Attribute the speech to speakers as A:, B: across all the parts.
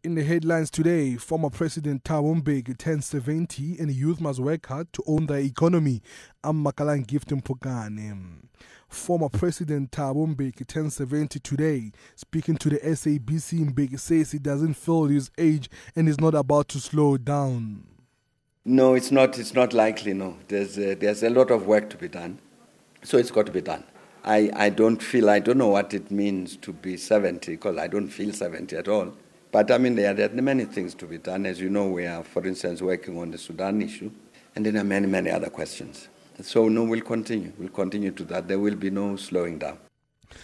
A: In the headlines today, former President Thabo Mbeki turns 70 and youth must work hard to own their economy. Makalang gift Mpokane. Former President Thabo Mbeki turns 70 today. Speaking to the SABC, Mbeki says he doesn't feel his age and is not about to slow down.
B: No, it's not. It's not likely. No, there's a lot of work to be done, so it's got to be done. I don't know what it means to be 70 because I don't feel 70 at all. But I mean, there are many things to be done. As you know, we are, for instance, working on the Sudan issue, and then there are many other questions. So no, we'll continue. We'll continue to that. There will be no slowing down.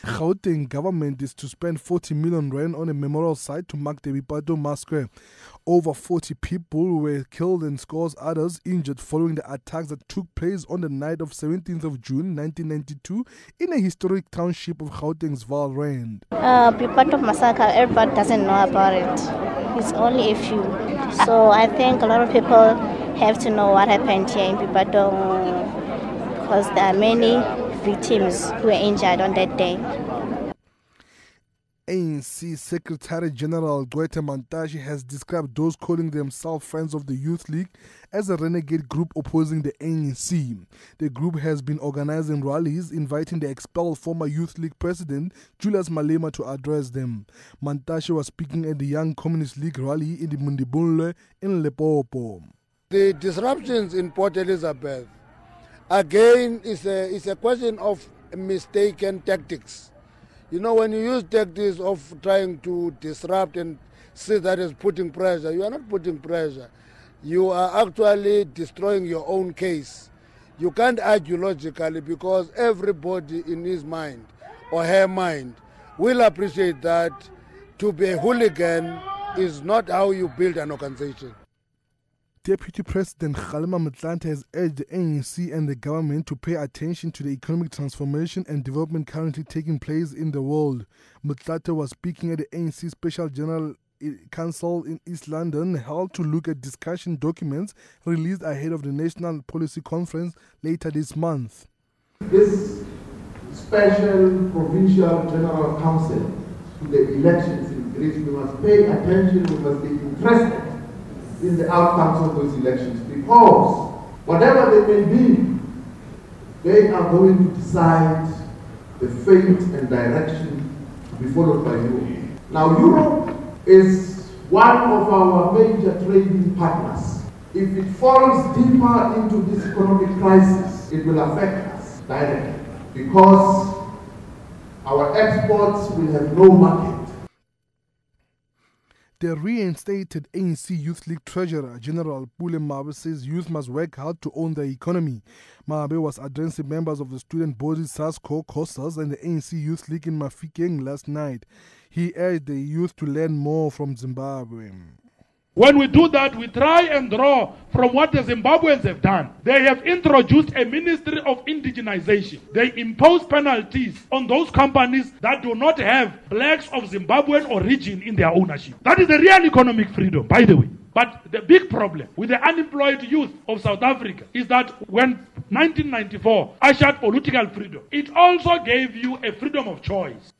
A: Gauteng government is to spend 40 million rand on a memorial site to mark the Bipato massacre. Over 40 people were killed and scores others injured following the attacks that took place on the night of 17th of June 1992 in a historic township of Gauteng's Valrand.
C: Bipato massacre, everybody doesn't know about it. It's only a few. So I think a lot of people have to know what happened here in Bipato because there are many victims who were injured on that day.
A: ANC Secretary General Gwete Mantashe has described those calling themselves Friends of the Youth League as a renegade group opposing the ANC. The group has been organizing rallies inviting the expelled former Youth League president Julius Malema to address them. Mantashe was speaking at the Young Communist League rally in the Mundibunle in Limpopo.
D: The disruptions in Port Elizabeth again is a question of mistaken tactics. You know, when you use tactics of trying to disrupt and see that as putting pressure, you are not putting pressure. You are actually destroying your own case. You can't argue logically because everybody in his mind or her mind will appreciate that to be a hooligan is not how you build an organization.
A: Deputy President Kgalema Motlanthe has urged the ANC and the government to pay attention to the economic transformation and development currently taking place in the world. Motlanthe was speaking at the ANC Special General Council in East London, held to look at discussion documents released ahead of the National Policy Conference later this month.
E: This Special Provincial General Council to the elections in Greece, we must pay attention, we must be interested in the outcomes of those elections because whatever they may be, they are going to decide the fate and direction to be followed by Europe. Now, Europe is one of our major trading partners. If it falls deeper into this economic crisis, it will affect us directly because our exports will have no market.
A: The reinstated ANC Youth League Treasurer, General Pule Mabe, says youth must work hard to own their economy. Mabe was addressing members of the student body SASCO, COSAS and the ANC Youth League in Mafikeng last night. He urged the youth to learn more from Zimbabwe.
F: When we do that, we try and draw from what the Zimbabweans have done. They have introduced a ministry of indigenization. They impose penalties on those companies that do not have blacks of Zimbabwean origin in their ownership. That is the real economic freedom, by the way. But the big problem with the unemployed youth of South Africa is that when 1994 ushered political freedom, it also gave you a freedom of choice.